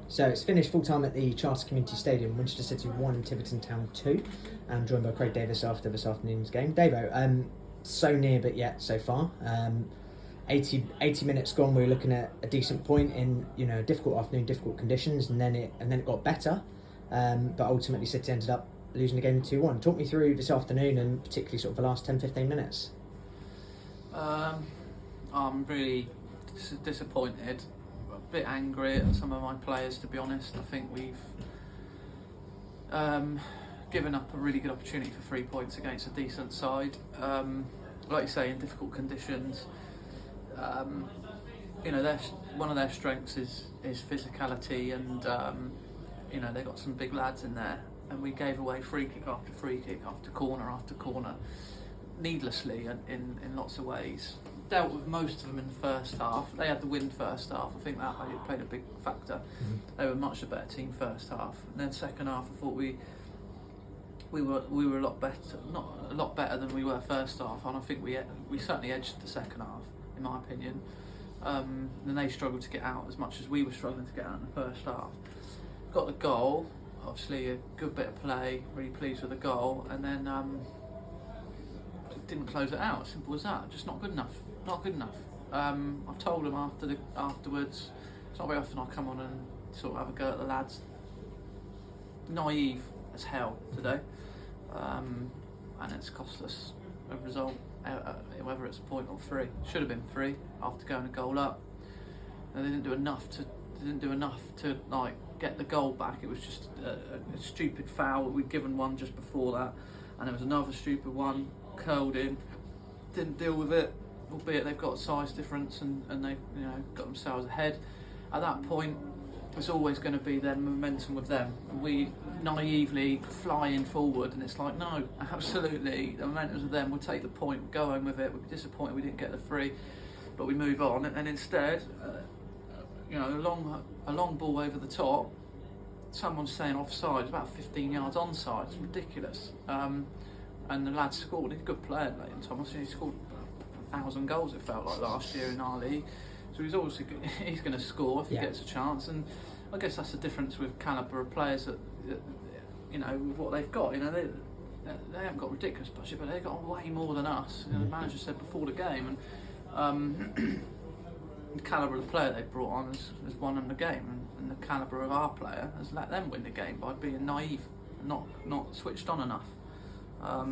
So it's finished full time at the Charter Community Stadium, Winchester City 1, Tiverton Town 2. I'm joined by Craig Davis after this afternoon's game. Davo, so near but yet so far. 80 minutes gone, we were looking at a decent point in a difficult afternoon, difficult conditions, and then it got better. But ultimately City ended up losing the game 2-1. Talk me through this afternoon and particularly sort of the last 10-15 minutes. I'm really disappointed, a bit angry at some of my players, to be honest. I think we've given up a really good opportunity for 3 points against a decent side. Like you say, in difficult conditions. One of their strengths is physicality, and they've got some big lads in there, and we gave away free kick after free kick after corner needlessly in lots of ways. Dealt with most of them in the first half. They had the win first half. I think that played a big factor. Mm-hmm. They were much a better team first half, and then second half I thought we were a lot better, not a lot better than we were first half, and I think we certainly edged the second half, in my opinion. And they struggled to get out as much as we were struggling to get out in the first half. Got the goal, obviously a good bit of play, really pleased with the goal, and then didn't close it out. Simple as that. Just not good enough. Not good enough. I've told them afterwards. It's not very often I come on and sort of have a go at the lads. Naive as hell today, and it's cost us a result. Whether it's a point or three, should have been three after going a goal up. And they didn't do enough to like get the goal back. It was just a stupid foul. We'd given one just before that, and there was another stupid one curled in. Didn't deal with it, albeit they've got a size difference and they got themselves ahead. At that point, it's always going to be their momentum with them. We naively flying forward, and it's like, no, absolutely, the momentum's with them. We'll take the point, go home with it. We'll be disappointed we didn't get the free, but we move on. And instead, a long ball over the top. Someone's saying offside. It's about 15 yards onside. It's ridiculous. And the lad scored. He's a good player, Leighton Thomas. He scored 1,000 goals, it felt like, last year in our league. So he's going to score if he gets a chance. And I guess that's the difference with calibre of players that with what they've got. They haven't got a ridiculous budget, but they've got way more than us. The manager said before the game, and the calibre of the player they've brought on has won them the game, and the calibre of our player has let them win the game by being naive, not switched on enough. I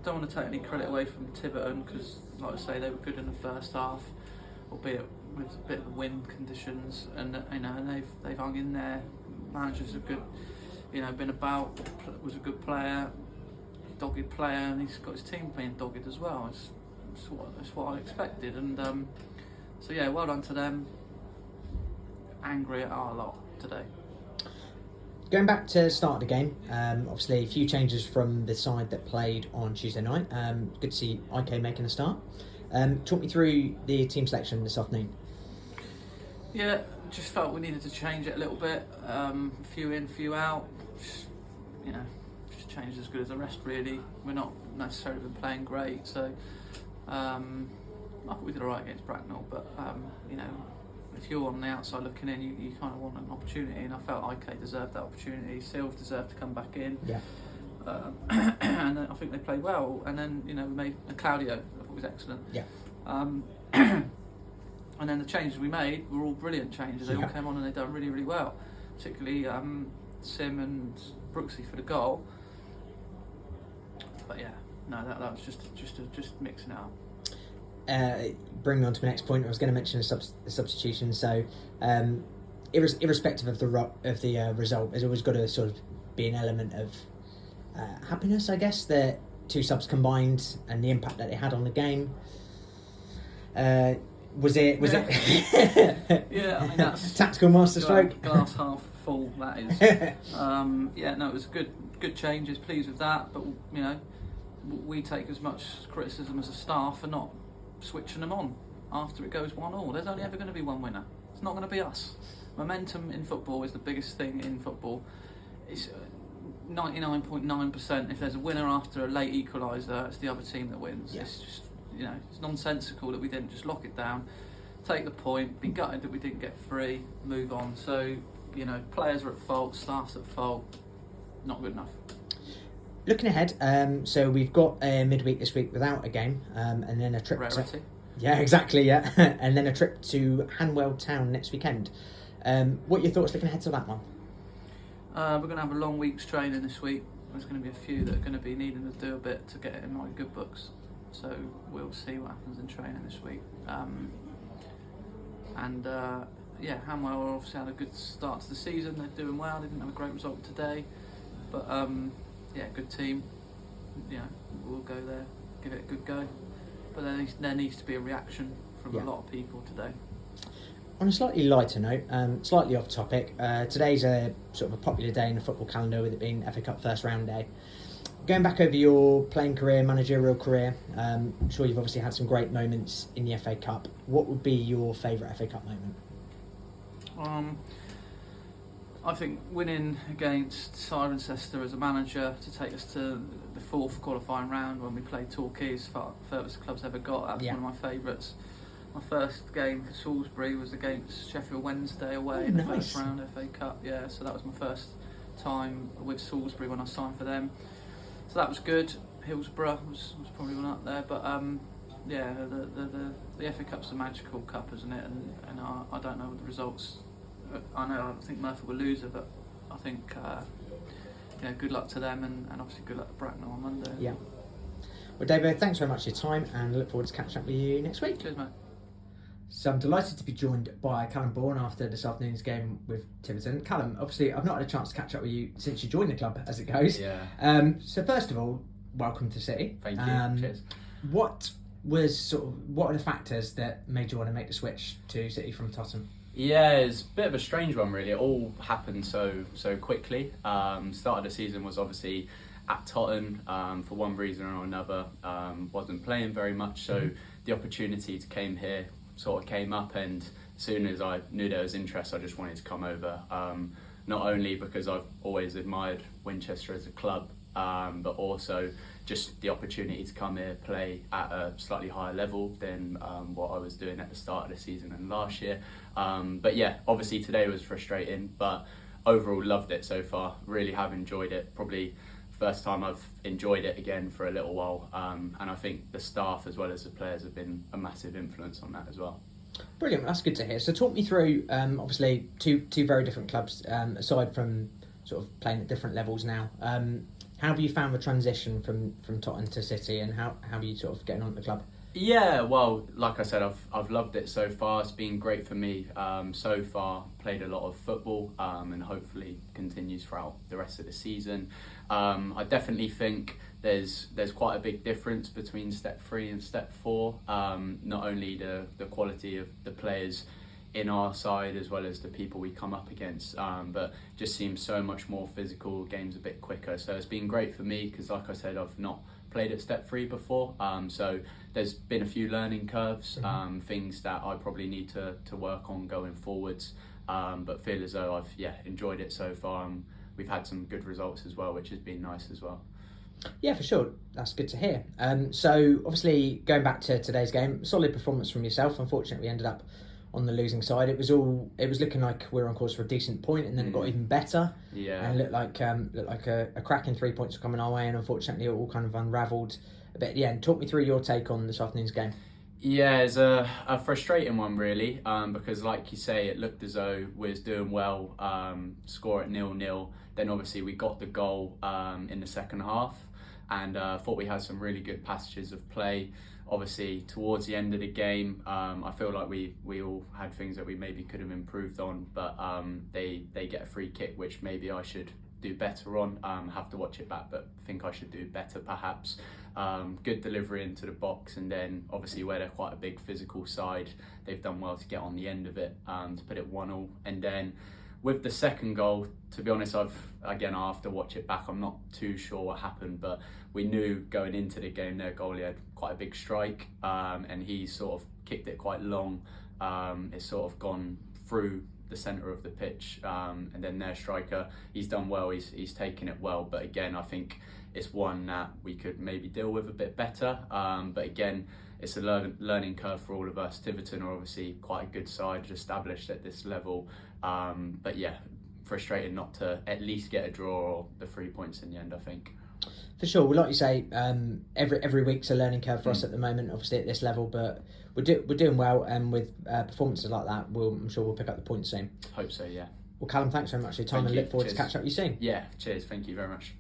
don't want to take any credit away from Tiverton because, like I say, they were good in the first half, albeit with a bit of wind conditions, and they've hung in there. Manager's a good, been about, was a good player, dogged player, and he's got his team playing dogged as well. It's what I expected, and so yeah, well done to them. Angry at our lot today. Going back to the start of the game, obviously a few changes from the side that played on Tuesday night. Good to see IK making a start. Talk me through the team selection this afternoon. Yeah, just felt we needed to change it a little bit. A few in, few out. Just changed as good as the rest, really. We're not necessarily been playing great, so I thought we did alright against Bracknell, but if you're on the outside looking in, you kind of want an opportunity, and I felt IK deserved that opportunity. Silv deserved to come back in. Yeah. And I think they played well. And then we made Claudio. I thought was excellent. Yeah. And then the changes we made were all brilliant changes. They all came on and they done really, really well. Particularly Sim and Brooksy for the goal. But yeah, no, that was just mixing it up. Bringing on to my next point, I was going to mention a substitution. So, irrespective of the result, there's always got to sort of be an element of happiness, I guess. The two subs combined and the impact that they had on the game. Was it? Yeah, I mean that's tactical masterstroke. Glass half full. That is. It was good changes. Pleased with that, but we take as much criticism as a staff for not switching them on after it goes 1-1. There's only ever going to be one winner. It's not going to be us. Momentum in football is the biggest thing in football. It's 99.9%. If there's a winner after a late equaliser, it's the other team that wins. Yeah. It's just it's nonsensical that we didn't just lock it down, take the point, be gutted that we didn't get free, move on. So players are at fault, staff's at fault. Not good enough. Looking ahead, so we've got a midweek this week without a game, and then a trip Rarity. Yeah, exactly, yeah. And then a trip to Hanwell Town next weekend. What are your thoughts looking ahead to that one? We're going to have a long week's training this week. There's going to be a few that are going to be needing to do a bit to get it in my good books. So we'll see what happens in training this week. Hanwell obviously had a good start to the season. They're doing well. They didn't have a great result today. But good team. We'll go there, give it a good go. But there needs to be a reaction from a lot of people today. On a slightly lighter note, slightly off topic, today's a sort of a popular day in the football calendar with it being FA Cup first round day. Going back over your playing career, managerial career, I'm sure you've obviously had some great moments in the FA Cup. What would be your favourite FA Cup moment? I think winning against Cirencester as a manager to take us to the fourth qualifying round when we played Torquay, furthest the club's ever got. That's one of my favourites. My first game for Salisbury was against Sheffield Wednesday away in the first round FA Cup. Yeah, so that was my first time with Salisbury when I signed for them. So that was good. Hillsborough was probably one up there, but the FA Cup's a magical cup, isn't it? And I don't know the results. I think Murphy will lose it, but I think good luck to them, and obviously good luck to Bracknell on Monday. Yeah. Well, David, thanks very much for your time, and I look forward to catching up with you next week. Cheers, mate. So I'm delighted to be joined by Callum Baughan after this afternoon's game with Tiverton. Callum, obviously I've not had a chance to catch up with you since you joined the club, as it goes. Yeah. So first of all, welcome to City. Thank you. Cheers. What are the factors that made you want to make the switch to City from Tottenham? Yeah, it's a bit of a strange one, really. It all happened so quickly. Start of the season was obviously at Tottenham for one reason or another. Wasn't playing very much, so the opportunity sort of came up, and as soon as I knew there was interest, I just wanted to come over. Not only because I've always admired Winchester as a club, but also just the opportunity to come here, play at a slightly higher level than what I was doing at the start of the season and last year. But yeah, obviously today was frustrating, but overall loved it so far. Really have enjoyed it. Probably first time I've enjoyed it again for a little while. And I think the staff as well as the players have been a massive influence on that as well. Brilliant, that's good to hear. So talk me through, obviously two very different clubs, aside from sort of playing at different levels now. How have you found the transition from Tottenham to City, and how are you sort of getting on at the club? Yeah, well, like I said, I've loved it so far. It's been great for me so far. Played a lot of football, and hopefully continues throughout the rest of the season. I definitely think there's quite a big difference between step 3 and step 4. Not only the quality of the players in our side as well as the people we come up against, but just seems so much more physical, games a bit quicker. So it's been great for me because, like I said, I've not played at step 3 before, so there's been a few learning curves, things that I probably need to work on going forwards, but feel as though I've enjoyed it so far. We've had some good results as well, which has been nice as well. Yeah, for sure. That's good to hear. So obviously going back to today's game, solid performance from yourself. Unfortunately, we ended up on the losing side. It was looking like we were on course for a decent point, and then it got even better. Yeah. And looked like a cracking 3 points were coming our way, and unfortunately it all kind of unravelled a bit at the end. Talk me through your take on this afternoon's game. Yeah, it's a frustrating one really, because like you say, it looked as though we was doing well, score at 0-0. Then obviously we got the goal in the second half, and thought we had some really good passages of play. Obviously towards the end of the game, I feel like we all had things that we maybe could have improved on, but they get a free kick, which maybe I should do better on. Have to watch it back, but think I should do better perhaps. Good delivery into the box, and then obviously where they're quite a big physical side, they've done well to get on the end of it, to put it 1-1. And then with the second goal, to be honest, I have to watch it back. I'm not too sure what happened, but we knew going into the game their goalie had quite a big strike, and he sort of kicked it quite long. It's sort of gone through the centre of the pitch, and then their striker, he's done well, he's taken it well, but again I think it's one that we could maybe deal with a bit better, but again it's a learning curve for all of us. Tiverton are obviously quite a good side, established at this level, but yeah, frustrating not to at least get a draw or the 3 points in the end, I think. For sure. Well, like you say, every week's a learning curve for us at the moment, obviously at this level, but we're doing well, and with performances like that, I'm sure we'll pick up the points soon. Hope so, yeah. Well, Callum, thanks very much for your time, Thank and you. look forward Cheers. to catching up with you soon. Yeah, cheers. Thank you very much.